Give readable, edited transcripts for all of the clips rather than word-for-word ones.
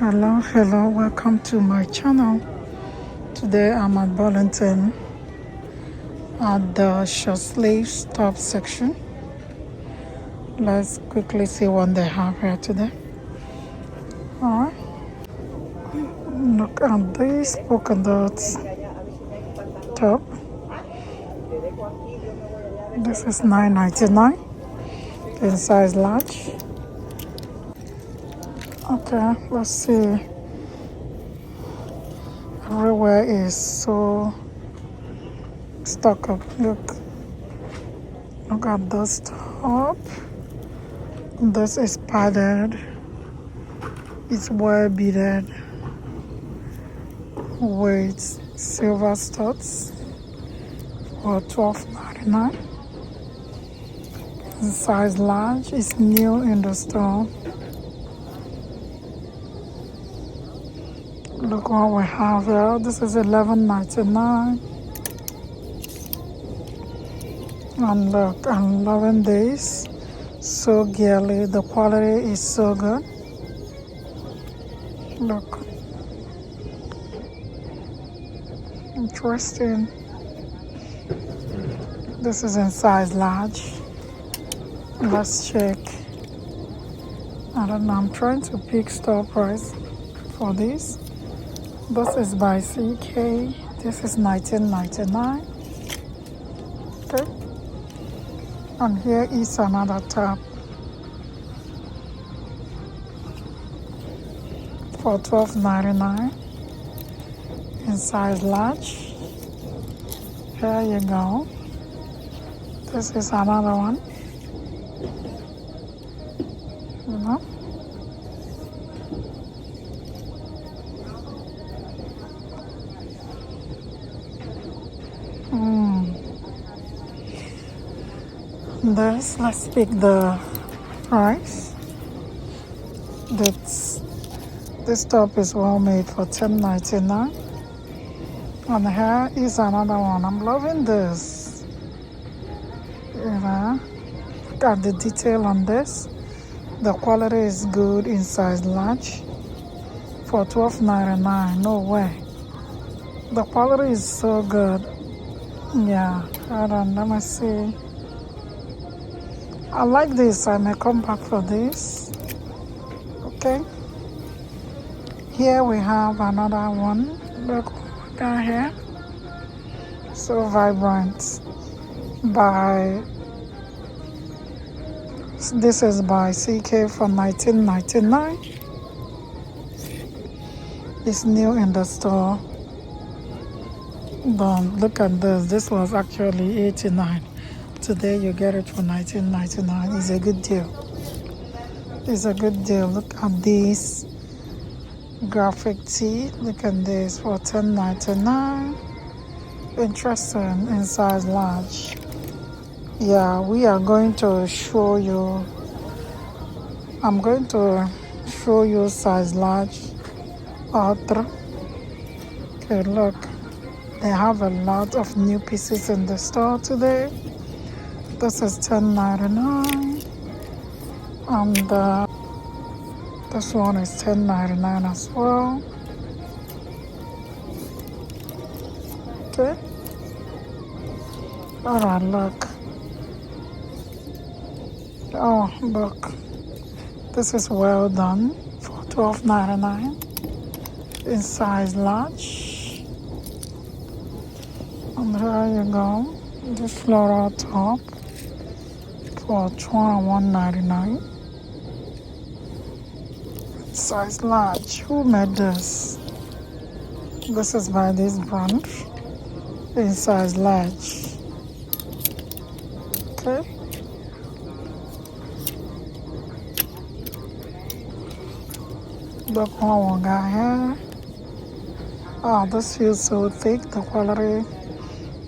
Hello, welcome to my channel. Today I'm at Burlington at the short sleeves top section. Let's quickly see what they have here today. Alright, look at this polka dots top. This is $9.99 in size large. Okay, let's see. Everywhere is so stuck up. Look at this top. This is padded. It's well beaded with silver studs for $12.99. In size large. It's new in the store. Look what we have here. This is $11.99. And look, I'm loving this. So girly. The quality is so good. Look. Interesting. This is in size large. Let's check. I don't know. I'm trying to pick store price for this. This is by CK. This is $19.99. Okay. And here is another top for $12.99 in size large. Here you go. This is another one. You know? Let's pick the price. This top is well made for $10.99. And here is another one. I'm loving this. You know, look at the detail on this. The quality is good in size large for $12.99. No way. The quality is so good. Yeah, hold on, let me see. I like this. I may come back for this. Okay. Here we have another one. Look down here. So vibrant. This is by CK for $19.99. It's new in the store. But look at this. This was actually $89. Today you get it for $19.99. It's a good deal. It's a good deal. Look at this graphic tee. Look at this for $10.99. Interesting in size large. Yeah, we are going to show you. I'm going to show you size large. Ultra. Okay, look. They have a lot of new pieces in the store today. This is $10.99. And this one is $10.99 as well. Okay. Alright, look. Oh, look. This is well done for $12.99 in size large. And here you go. This floral top for $21.99. Size large. Who made this? This is by this brand in size large. Okay. Look what we got here. Oh, this feels so thick. The quality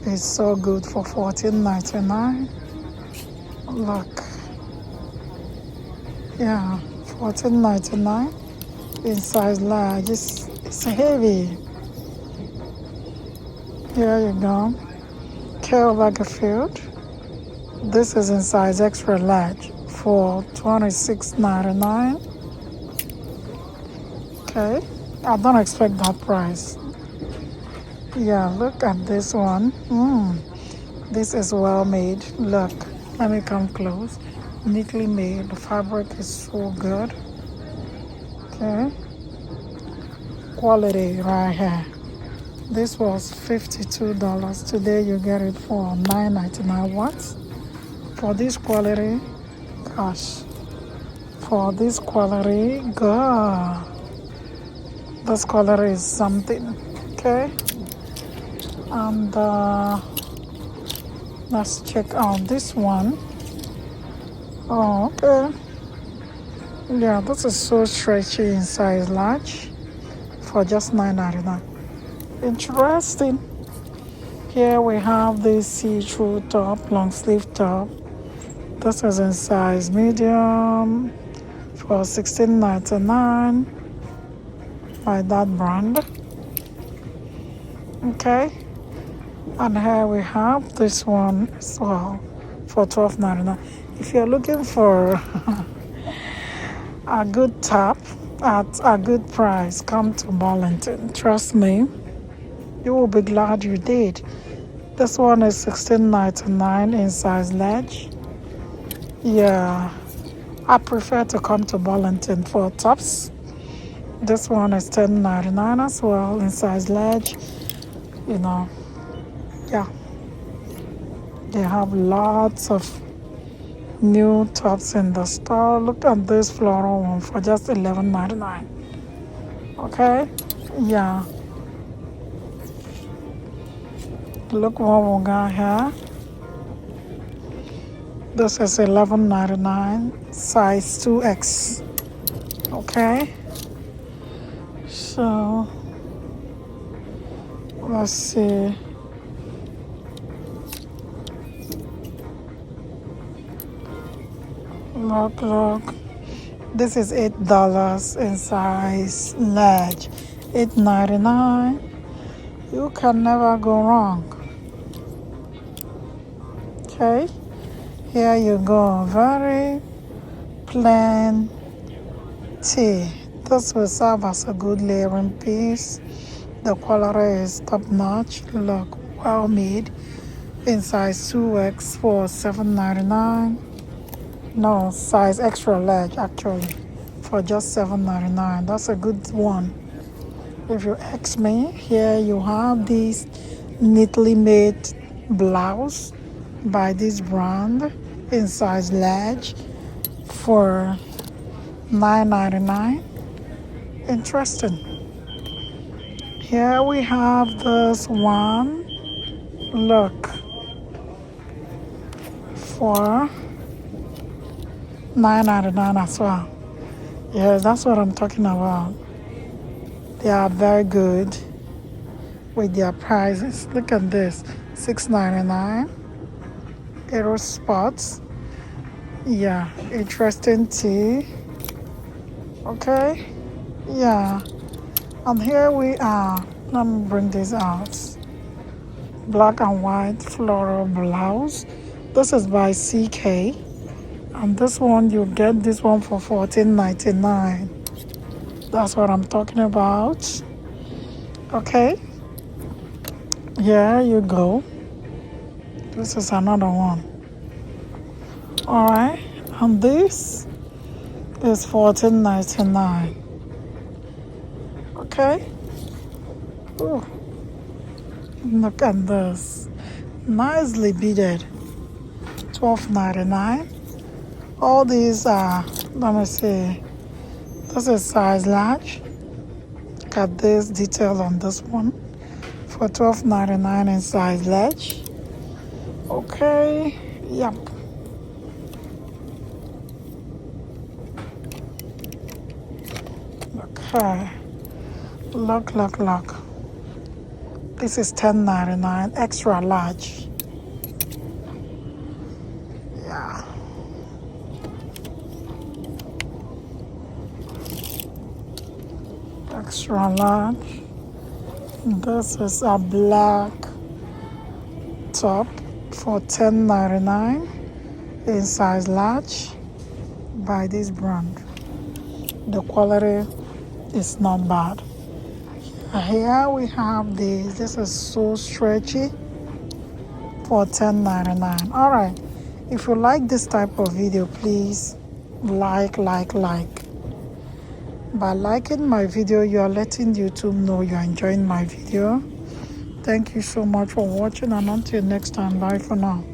is so good for $14.99. Look. Yeah, $14.99 in size large. It's heavy. Here you go. Carol Lagerfeld. This is in size extra large for $26.99. Okay, I don't expect that price. Yeah, look at this one. This is well made. Look, let me come close. Neatly made. The fabric is so good. Okay, quality right here. This was $52. Today you get it for $9.99. What? For this quality, gosh. For this quality, God. This quality is something. Okay. And let's check out this one. Oh, okay. Yeah, this is so stretchy in size large for just $9.99. Interesting. Here we have this see-through top, long sleeve top. This is in size medium for $16.99 by that brand. Okay. And here we have this one as well for $12.99. If you're looking for a good top at a good price, come to Burlington. Trust me, you will be glad you did. This one is $16.99 in size large. Yeah, I prefer to come to Burlington for tops. This one is $10.99 as well in size large. You know, yeah, they have lots of new tops in the store. Look at this floral one for just $11.99. Okay, yeah. Look what we got here. This is $11.99, size 2X. Okay, so let's see. Look. This is $8 in size large. $8.99. You can never go wrong. Okay, here you go. Very plain tee. This will serve as a good layering piece. The quality is top notch. Look, well made. In size 2X for $7.99. No, size extra large actually for just $7.99. That's a good one. If you ask me, here you have this neatly made blouse by this brand in size large for $9.99. Interesting. Here we have this one. Look, for $9.99 as well. Yeah, that's what I'm talking about. They are very good with their prices. Look at this, $6.99. Aero spots. Yeah, interesting tee. Okay, yeah. And here we are. Let me bring this out. Black and white floral blouse. This is by CK. And this one, you get this one for $14.99. That's what I'm talking about. Okay. Here you go. This is another one. All right. And this is $14.99. Okay. Ooh. Look at this. Nicely beaded. $12.99. All these are, let me see. This is size large. Look at this detail on this one for $12.99 in size large. Okay, yep. Okay, look. This is $10.99, extra large. Yeah. Extra large. This is a black top for $10.99 in size large by this brand. The quality It's not bad. Here we have this. This is so stretchy for $10.99. All right. If you like this type of video, please like. By liking my video, you are letting YouTube know you're enjoying my video. Thank you so much for watching, and until next time, bye for now.